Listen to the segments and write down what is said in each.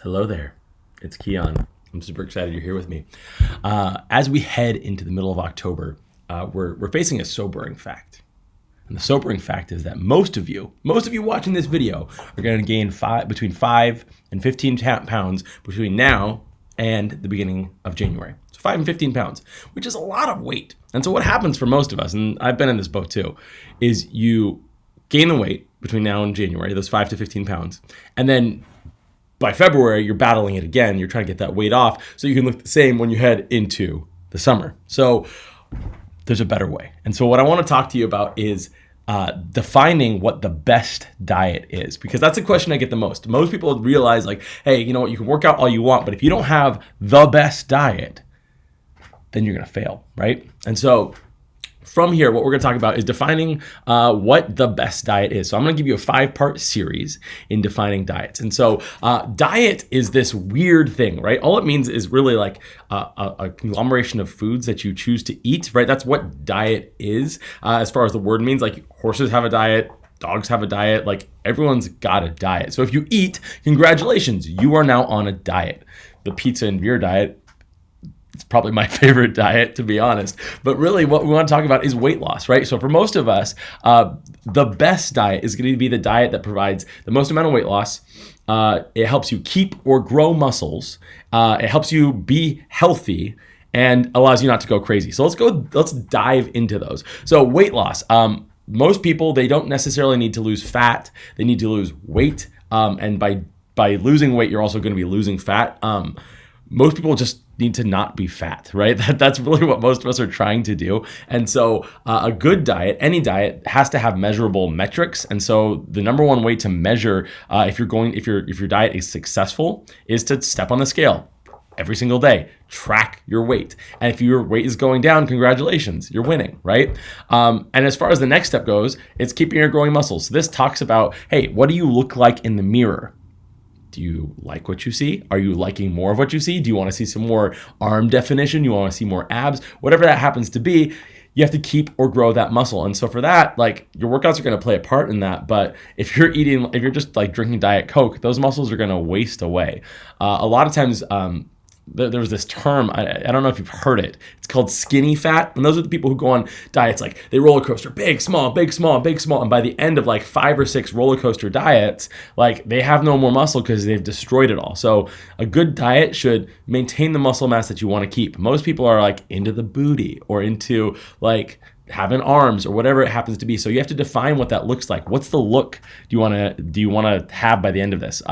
Hello there. It's Keon. I'm super excited you're here with me. As we head into the middle of October, we're facing a sobering fact. And the sobering fact is that most of you watching this video are going to gain between 5 and 15 pounds between now and the beginning of January. So 5 and 15 pounds, which is a lot of weight. And so what happens for most of us, and I've been in this boat too, is you gain the weight between now and January, those 5 to 15 pounds, and then by February, you're battling it again. You're trying to get that weight off so you can look the same when you head into the summer. So there's a better way. And so what I want to talk to you about is defining what the best diet is, because that's a question I get the most. Most people realize like, hey, you know what, you can work out all you want, but if you don't have the best diet, then you're going to fail, right? And so from here, what we're going to talk about is defining what the best diet is. So I'm going to give you a 5-part series in defining diets. And so diet is this weird thing, right? All it means is really like a conglomeration of foods that you choose to eat, right? That's what diet is as far as the word means. Like horses have a diet, dogs have a diet, like everyone's got a diet. So if you eat, congratulations, you are now on a diet. The pizza and beer diet, it's probably my favorite diet, to be honest. But really what we want to talk about is weight loss, right? So for most of us, the best diet is going to be the diet that provides the most amount of weight loss. It helps you keep or grow muscles. It helps you be healthy and allows you not to go crazy. So let's dive into those. So weight loss. Most people, they don't necessarily need to lose fat. They need to lose weight. And by losing weight, you're also going to be losing fat. Most people just need to not be fat, right? That's really what most of us are trying to do. And so a good diet, any diet, has to have measurable metrics. And so the number one way to measure if your diet is successful is to step on the scale every single day, track your weight. And if your weight is going down, congratulations, you're winning, right? And as far as the next step goes, it's keeping your growing muscles. So this talks about, hey, what do you look like in the mirror? Do you like what you see? Are you liking more of what you see? Do you want to see some more arm definition? You want to see more abs? Whatever that happens to be, you have to keep or grow that muscle. And so for that, like your workouts are going to play a part in that. But if you're just like drinking Diet Coke, those muscles are going to waste away. A lot of times, there was this term, I don't know if you've heard it. It's called skinny fat. And those are the people who go on diets like they roller coaster, big, small, big, small, big, small. And by the end of like 5 or 6 roller coaster diets, like they have no more muscle because they've destroyed it all. So a good diet should maintain the muscle mass that you want to keep. Most people are like into the booty or into like having arms or whatever it happens to be. So you have to define what that looks like. What's the look do you want to have by the end of this?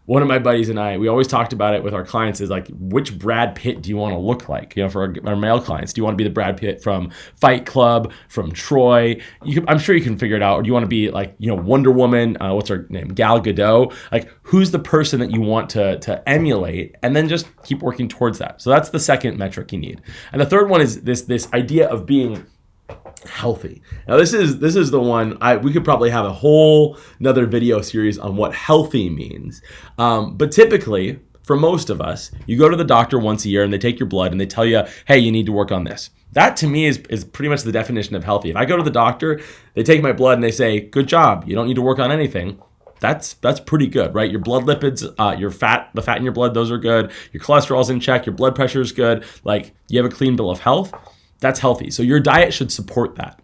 One of my buddies and I, we always talked about it with our clients is like, which Brad Pitt do you want to look like? You know, for our male clients, do you want to be the Brad Pitt from Fight Club, from Troy? I'm sure you can figure it out. Or do you want to be like, you know, Wonder Woman, what's her name? Gal Gadot. Like, who's the person that you want to emulate? And then just keep working towards that. So that's the second metric you need. And the third one is this idea of being healthy. Now this is the one we could probably have a whole another video series on what healthy means. But typically for most of us, you go to the doctor once a year and they take your blood and they tell you, hey, you need to work on this. That to me is pretty much the definition of healthy. If I go to the doctor, they take my blood and they say, good job, you don't need to work on anything. That's pretty good, right? Your blood lipids, the fat in your blood, those are good. Your cholesterol's in check, your blood pressure is good. Like you have a clean bill of health. That's healthy. So your diet should support that.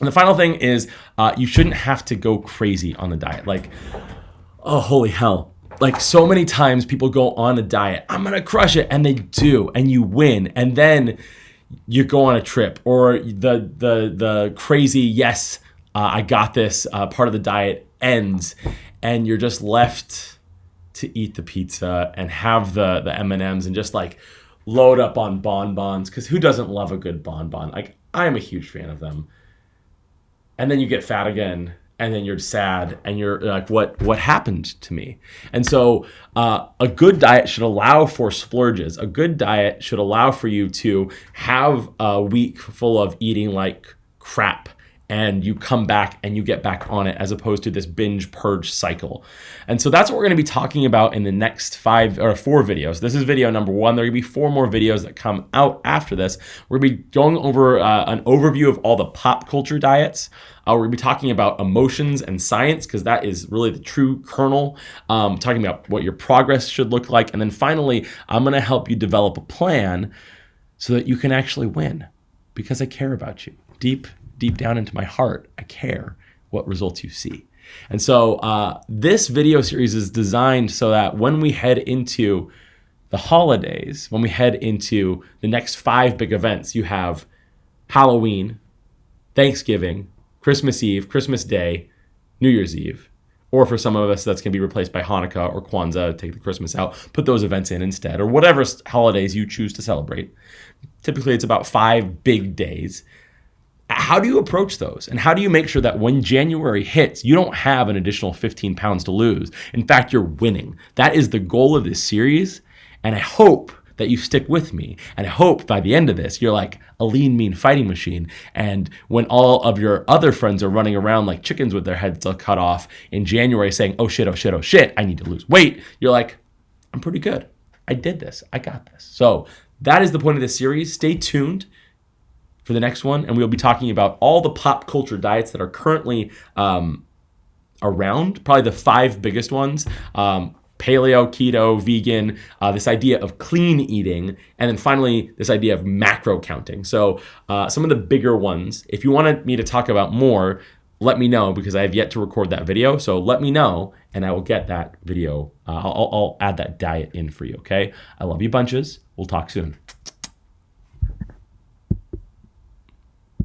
And the final thing is you shouldn't have to go crazy on the diet. Like, oh, holy hell. Like so many times people go on a diet, I'm going to crush it. And they do. And you win. And then you go on a trip or the crazy, yes, I got this part of the diet ends. And you're just left to eat the pizza and have the M&Ms and just like load up on bonbons, because who doesn't love a good bonbon? Like, I am a huge fan of them. And then you get fat again, and then you're sad, and you're like, what happened to me? And so a good diet should allow for splurges. A good diet should allow for you to have a week full of eating like crap and you come back and you get back on it, as opposed to this binge purge cycle. And so that's what we're going to be talking about in the next 4 videos. This is video number 1. There are going to be 4 more videos that come out after this. We're going to be going over an overview of all the pop culture diets. We're going to be talking about emotions and science, because that is really the true kernel. Talking about what your progress should look like. And then finally, I'm going to help you develop a plan so that you can actually win, because I care about you. Deep down into my heart, I care what results you see. And so this video series is designed so that when we head into the holidays, when we head into the next 5 big events, you have Halloween, Thanksgiving, Christmas Eve, Christmas Day, New Year's Eve. Or for some of us, that's going to be replaced by Hanukkah or Kwanzaa, take the Christmas out, put those events in instead, or whatever holidays you choose to celebrate. Typically, it's about 5 big days. How do you approach those? And how do you make sure that when January hits, you don't have an additional 15 pounds to lose? In fact, you're winning. That is the goal of this series. And I hope that you stick with me. And I hope by the end of this, you're like a lean, mean fighting machine. And when all of your other friends are running around like chickens with their heads cut off in January saying, oh shit, I need to lose weight, you're like, I'm pretty good. I did this. I got this. So that is the point of this series. Stay tuned for the next one, and we'll be talking about all the pop culture diets that are currently around, probably the 5 biggest ones: paleo, keto, vegan, this idea of clean eating, and then finally this idea of macro counting. So some of the bigger ones. If you wanted me to talk about more, let me know, because I have yet to record that video. So let me know, and I will get that video. I'll add that diet in for you, okay? I love you bunches. We'll talk soon.